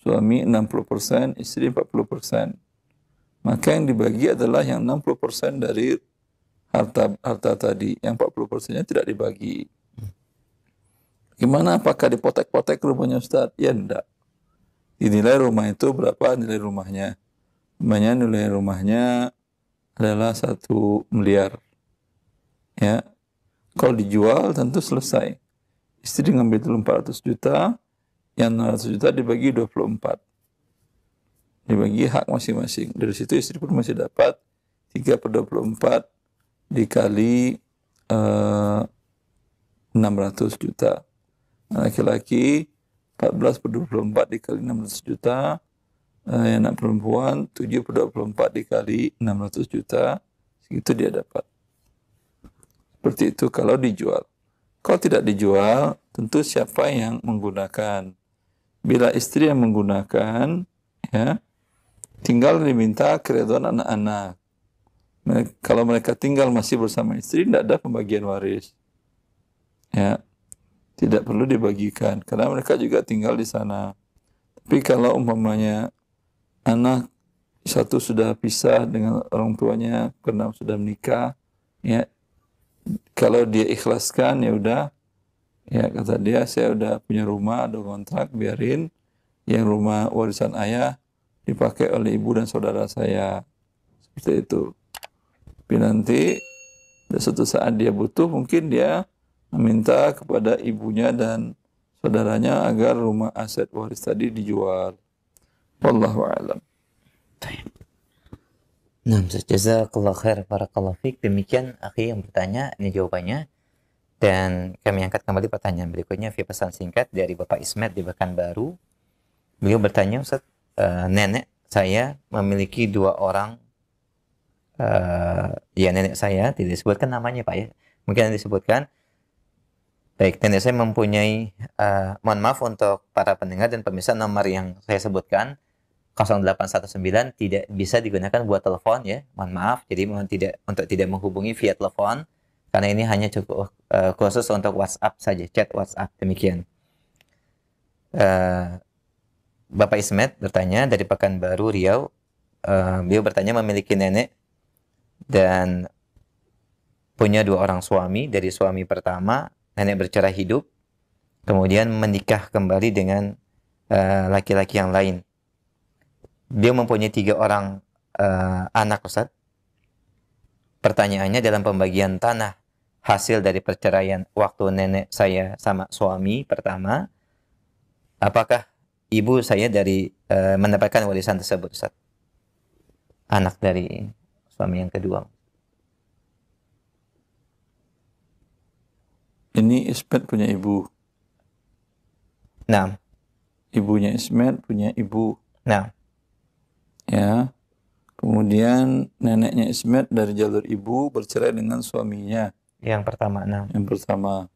suami 60%, istri 40%. Maka yang dibagi adalah yang 60% dari harta tadi, yang 40%-nya tidak dibagi. Gimana, apakah dipotek-potek rumahnya Ustaz? Ya enggak. Dinilai rumah itu berapa nilai rumahnya. Namanya nilai rumahnya adalah 1 miliar. Ya. Kalau dijual tentu selesai. Istri ngambil dulu 400 juta, yang 600 juta dibagi 24. Dibagi hak masing-masing. Dari situ istri pun masih dapat 3/24 dikali 600 juta. Laki-laki 14/24 dikali 600 juta. Anak perempuan 7/24 dikali 600 juta. Segitu dia dapat. Seperti itu kalau dijual. Kalau tidak dijual, tentu siapa yang menggunakan. Bila istri yang menggunakan, ya, tinggal diminta keridhaan anak-anak. Kalau mereka tinggal masih bersama istri, tidak ada pembagian waris. Ya, tidak perlu dibagikan karena mereka juga tinggal di sana. Tapi kalau umpamanya anak satu sudah pisah dengan orang tuanya karena sudah menikah, ya kalau dia ikhlaskan ya udah, ya kata dia saya udah punya rumah, ada kontrak, biarin yang rumah warisan ayah dipakai oleh ibu dan saudara saya, seperti itu. Tapi nanti suatu saat dia butuh, mungkin dia meminta kepada ibunya dan saudaranya agar rumah aset waris tadi dijual. Wallahu a'lam. Nah, jazakallah khair, barakallahu fiik. Demikian akhi yang bertanya, ini jawabannya. Dan kami angkat kembali pertanyaan berikutnya via pesan singkat dari Bapak Ismet di Pekanbaru. Beliau bertanya, Ustaz, nenek saya memiliki 2 orang, ya nenek saya, tidak disebutkan namanya Pak ya, mungkin disebutkan. Baik, nenek saya mempunyai, mohon maaf untuk para pendengar dan pemirsa, nomor yang saya sebutkan 0819 tidak bisa digunakan buat telepon ya, mohon maaf. Jadi mohon tidak menghubungi via telepon, karena ini hanya cukup khusus untuk WhatsApp saja, chat WhatsApp. Demikian. Bapak Ismet bertanya dari Pekanbaru, Riau. Beliau bertanya memiliki nenek dan punya 2 orang suami. Dari suami pertama, nenek bercerai hidup, kemudian menikah kembali dengan laki-laki yang lain. Dia mempunyai 3 orang anak, Ustaz. Pertanyaannya, dalam pembagian tanah hasil dari perceraian waktu nenek saya sama suami pertama, apakah ibu saya dari mendapatkan warisan tersebut, Ustaz? Anak dari suami yang kedua. Ini Ismet punya ibu. Nah. Ibunya Ismet punya ibu. Nah. Ya. Kemudian neneknya Ismet dari jalur ibu bercerai dengan suaminya. Yang pertama, nah. Yang pertama.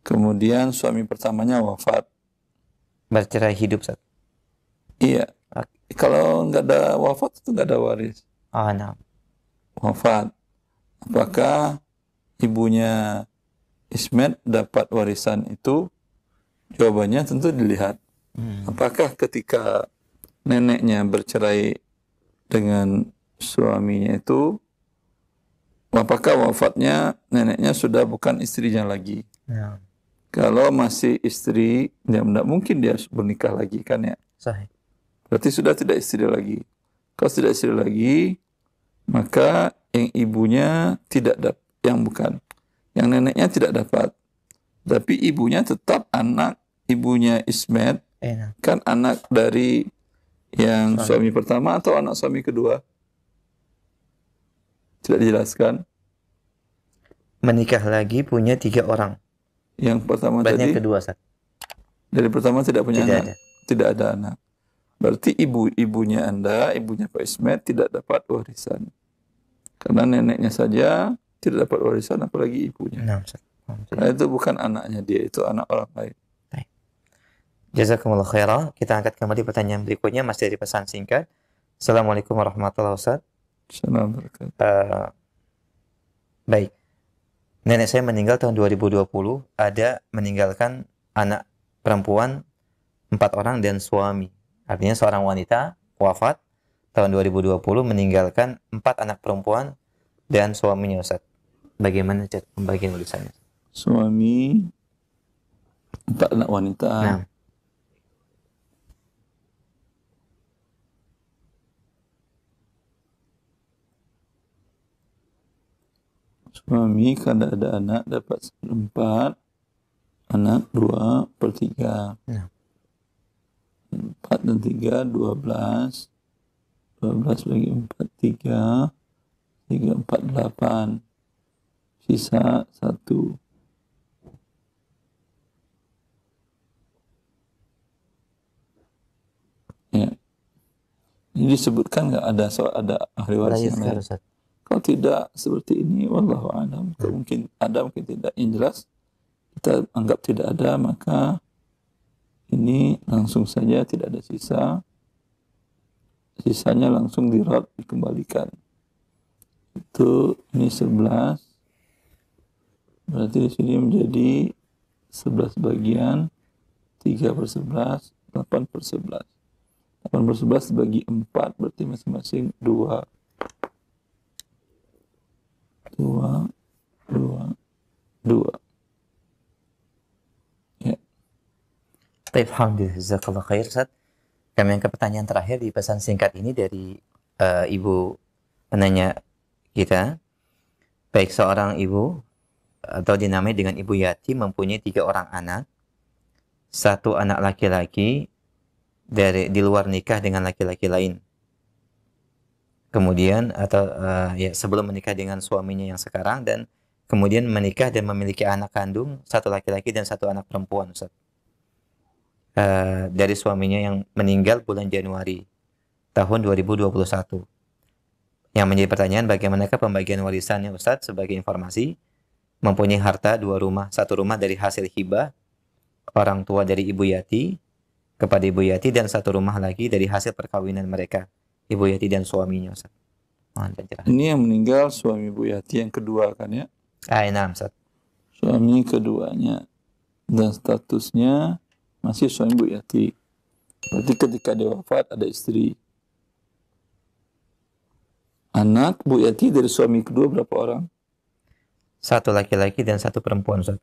Kemudian suami pertamanya wafat. Bercerai hidup, Ustaz? Iya. Kalau nggak ada wafat itu nggak ada waris. Oh, nah. Wafat. Apakah ibunya Ismet dapat warisan itu? Jawabannya tentu dilihat. Apakah ketika neneknya bercerai dengan suaminya itu, apakah wafatnya neneknya sudah bukan istrinya lagi? Ya. Kalau masih istri, ya tidak mungkin dia bernikah lagi kan ya? Sahih. Berarti sudah tidak istri lagi. Kalau tidak istri lagi, maka yang ibunya tidak dapat, yang neneknya tidak dapat. Tapi ibunya tetap anak ibunya Ismet, kan anak dari yang suami pertama atau anak suami kedua? Tidak dijelaskan. Menikah lagi punya 3 orang. Yang pertama tadi. Yang kedua, Ustaz. Dari pertama tidak punya anak. Ada. Tidak ada anak. Berarti ibunya Anda, ibunya Pak Ismet tidak dapat warisan. Karena neneknya saja tidak dapat warisan, apalagi ibunya. Nah, karena itu bukan anaknya dia, itu anak orang lain. Jazakumullah khairan. Kita angkat kembali pertanyaan berikutnya, masih dari pesan singkat. Assalamualaikum warahmatullahi wabarakatuh. Assalamualaikum. Baik. Nenek saya meninggal tahun 2020, ada meninggalkan anak perempuan 4 orang dan suami. Artinya seorang wanita wafat tahun 2020 meninggalkan 4 anak perempuan dan suaminya, Ustaz. Bagaimana pembagian warisannya? Suami 4 anak wanita. Nah. Suami kalau ada anak dapat 4, anak 2/3. Nah. 4 dan 3, 12. 12 bagi 4, 3. 3, 4, 8. Sisa 1. Ya. Ini disebutkan nggak ada ahli waris yang lain? Kalau tidak seperti ini, wallahu a'lam. Mungkin ada, mungkin tidak. Yang jelas kita anggap tidak ada, maka ini langsung saja tidak ada sisa. Sisanya langsung dikembalikan. Itu ini 11. Berarti di sini menjadi 11 bagian 3/11, 8/11. 18 bagi 4 berarti masing-masing 2. 2, 2, 2. Ya. Baik, alhamdulillah, jazakallah khair, Ustaz. Kami yang ke pertanyaan terakhir di pesan singkat ini dari ibu penanya kita. Baik, seorang ibu atau dinamai dengan ibu yatim mempunyai 3 orang anak. 1 anak laki-laki di luar nikah dengan laki-laki lain. Kemudian ya sebelum menikah dengan suaminya yang sekarang, dan kemudian menikah dan memiliki anak kandung 1 laki-laki dan 1 anak perempuan, Ustaz. Dari suaminya yang meninggal bulan Januari tahun 2021. Yang menjadi pertanyaan, bagaimanakah pembagian warisannya, Ustaz? Sebagai informasi, mempunyai harta 2 rumah, 1 rumah dari hasil hibah orang tua dari ibu yati kepada ibu yati, dan 1 rumah lagi dari hasil perkawinan mereka, ibu yati dan suaminya, Ustaz. Mohon pencerahan. Ini yang meninggal suami ibu yati yang kedua kan ya? Nah, Ustaz. Suami keduanya, dan statusnya masih suami ibu yati. Berarti ketika dia wafat ada istri. Anak bu yati dari suami kedua berapa orang? 1 laki-laki dan 1 perempuan, Ustaz.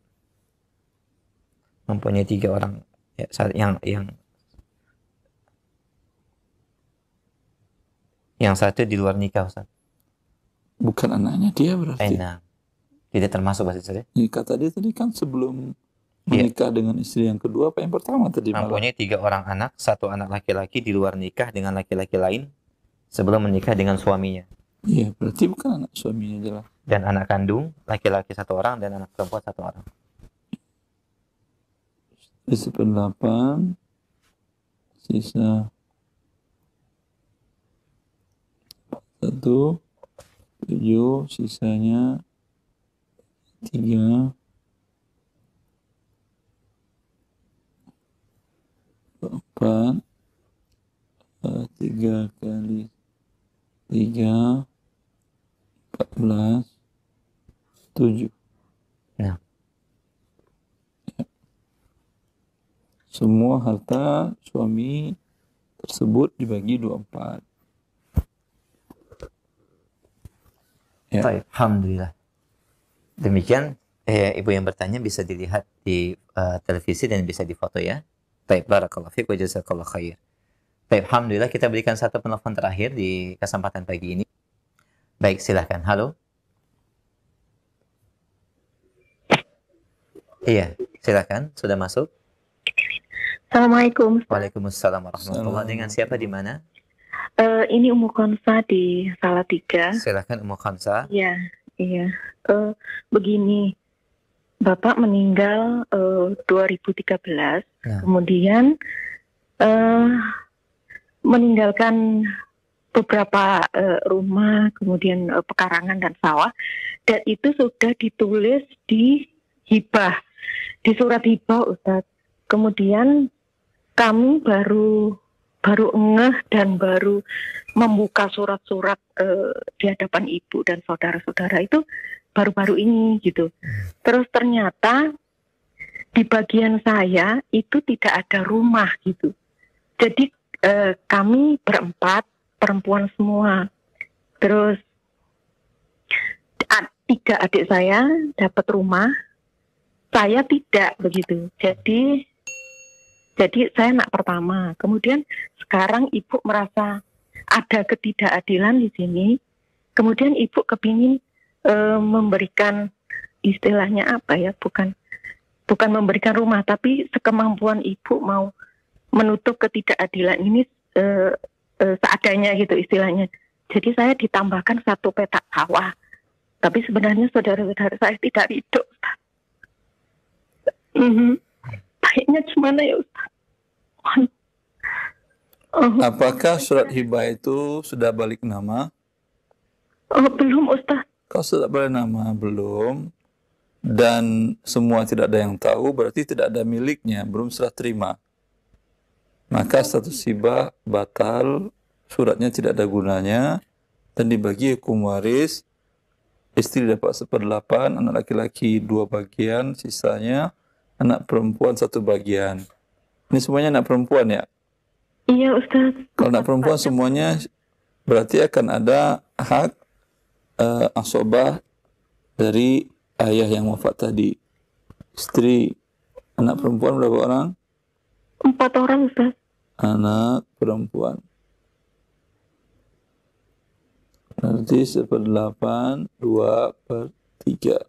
Mempunyai 3 orang. Ya, yang 1 di luar nikah, Ustaz. Bukan anaknya dia berarti. Nah, tidak termasuk, Ustaz. Ini kata dia tadi kan sebelum menikah dengan istri yang kedua, apa yang pertama tadi? Mempunyai 3 orang anak, 1 anak laki-laki di luar nikah dengan laki-laki lain sebelum menikah dengan suaminya. Iya, berarti bukan anak suaminya jelas. Dan anak kandung, laki-laki 1 orang dan anak perempuan 1 orang. Isi 8, sisa 1, 7, sisanya 3, 4, 3 kali 3, 14, 7. Nah. Semua harta suami tersebut dibagi 24. Ya. Baik, alhamdulillah. Demikian ibu yang bertanya bisa dilihat di televisi dan bisa difoto ya. Baik, barakallahu fiik wa jazakallahu khair. Baik, alhamdulillah, kita berikan 1 penelpon terakhir di kesempatan pagi ini. Baik, silahkan. Halo. Iya, silakan. Sudah masuk. Assalamualaikum. Waalaikumsalam warahmatullahi wabarakatuh. Dengan siapa di mana? Ini Ummu Konsa di Salatiga. Silakan Ummu Konsa. Iya. Begini, Bapak meninggal 2013, kemudian meninggalkan beberapa rumah, kemudian pekarangan dan sawah, dan itu sudah ditulis di hibah, di surat hibah, Ustadz. Kemudian kami baru ngeh dan baru membuka surat-surat di hadapan ibu dan saudara-saudara itu baru-baru ini gitu. Terus ternyata di bagian saya itu tidak ada rumah gitu. Jadi kami berempat perempuan semua. Terus 3 adik saya dapat rumah, saya tidak begitu. Jadi saya anak pertama. Kemudian sekarang ibu merasa ada ketidakadilan di sini. Kemudian ibu kepingin memberikan, istilahnya apa ya, bukan memberikan rumah, tapi sekemampuan ibu mau menutup ketidakadilan ini seadanya gitu istilahnya. Jadi saya ditambahkan 1 petak sawah. Tapi sebenarnya saudara-saudara saya tidak ridho, Ustaz. Baiknya gimana ya, Ustaz? Apakah surat hibah itu sudah balik nama? Belum, Ustaz. Kalau sudah balik nama belum, dan semua tidak ada yang tahu, berarti tidak ada miliknya, belum serah terima. Maka status hibah batal, suratnya tidak ada gunanya, dan dibagi hukum waris. Istri dapat 1/8, anak laki-laki 2 bagian, sisanya anak perempuan 1 bagian. Ini semuanya anak perempuan ya? Iya Ustaz. Kalau anak perempuan semuanya berarti akan ada hak asobah dari ayah yang wafat tadi. Istri, anak perempuan berapa orang? 4 orang Ustaz. Anak perempuan. Nanti 1/8, 2/3.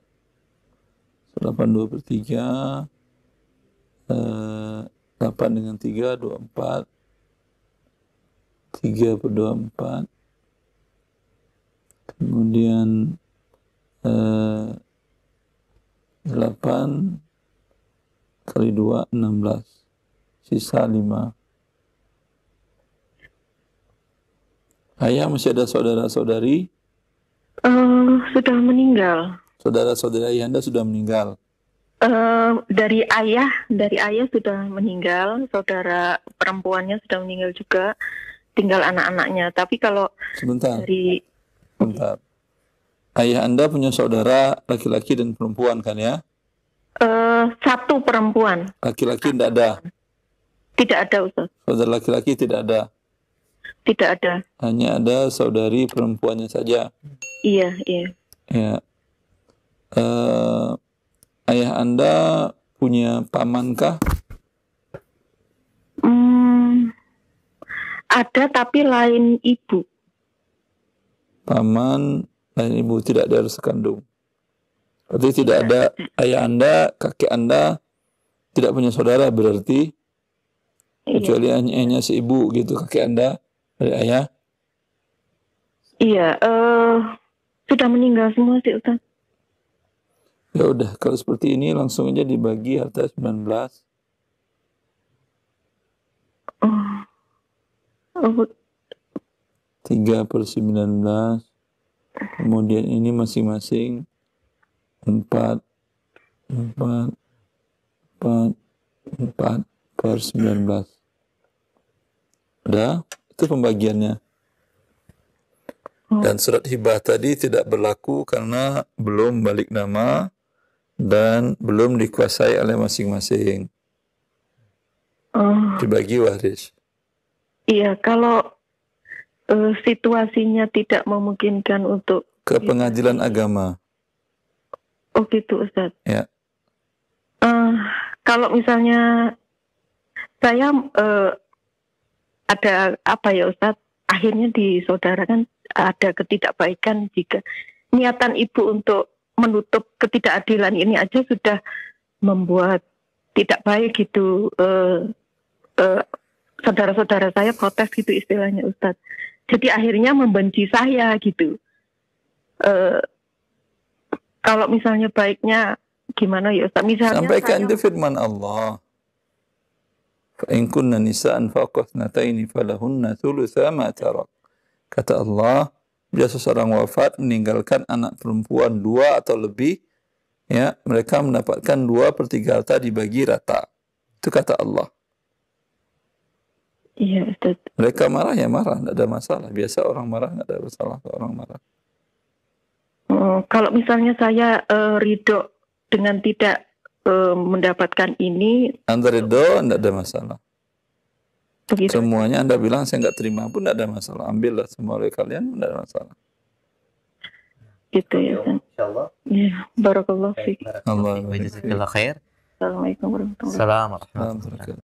1/8, 2/3. 8 dengan 3, 24. 3/24. Kemudian 8 kali 2, 16. Sisa 5. Ayah masih ada saudara-saudari? Sudah meninggal. Saudara-saudari ayah Anda sudah meninggal. Dari ayah sudah meninggal, saudara perempuannya sudah meninggal juga, tinggal anak-anaknya. Tapi kalau Sebentar. Sebentar. Ayah Anda punya saudara laki-laki dan perempuan kan ya? Satu perempuan. Laki-laki tidak ada? Tidak ada Ustaz. Saudara laki-laki tidak ada? Tidak ada. Hanya ada saudari perempuannya saja? Iya. Ya. Ayah Anda punya pamankah? Ada tapi lain ibu. Paman lain ibu, tidak ada rasa kandung. Berarti tidak ada ayah Anda, kakek Anda tidak punya saudara berarti? Kecuali hanya seibu gitu kakek Anda dari ayah? Iya, sudah meninggal semua sih Ustaz. Ya udah, kalau seperti ini langsung aja dibagi harta 19. 3/19. Kemudian ini masing-masing 4 per 19. Udah, itu pembagiannya. Dan surat hibah tadi tidak berlaku karena belum balik nama dan belum dikuasai oleh masing-masing. Dibagi waris. Iya, kalau situasinya tidak memungkinkan untuk ke pengadilan agama. Oh gitu Ustaz. Ya. Kalau misalnya saya ada apa ya Ustaz, akhirnya di saudara kan ada ketidakbaikan jika niatan ibu untuk menutup ketidakadilan ini aja sudah membuat tidak baik gitu. Saudara-saudara saya protes gitu istilahnya Ustaz. Jadi akhirnya membenci saya gitu. Kalau misalnya baiknya gimana ya Ustaz? Misalnya sampaikan itu firman Allah. Fa in kunna nisa'an fawqa ithnataini falahunna thulutsa ma tarak. Kata Allah, bila seseorang wafat meninggalkan anak perempuan 2 atau lebih, ya, mereka mendapatkan 2/3 harta dibagi rata. Itu kata Allah. Iya, Ustaz. Mereka marah ya marah, tidak ada masalah. Biasa orang marah, tidak ada masalah orang marah. Kalau misalnya saya ridho dengan tidak mendapatkan ini, Anda ridho, tidak ada masalah. Begitu. Semuanya Anda bilang saya nggak terima pun tidak ada masalah. Ambillah semua oleh kalian, tidak ada masalah. Gitu ya, Ustaz. Insyaallah. Ya, barakallahu fiik. Allah. Jazakallahu khair. Assalamualaikum warahmatullahi wabarakatuh. Assalamualaikum warahmatullahi wabarakatuh.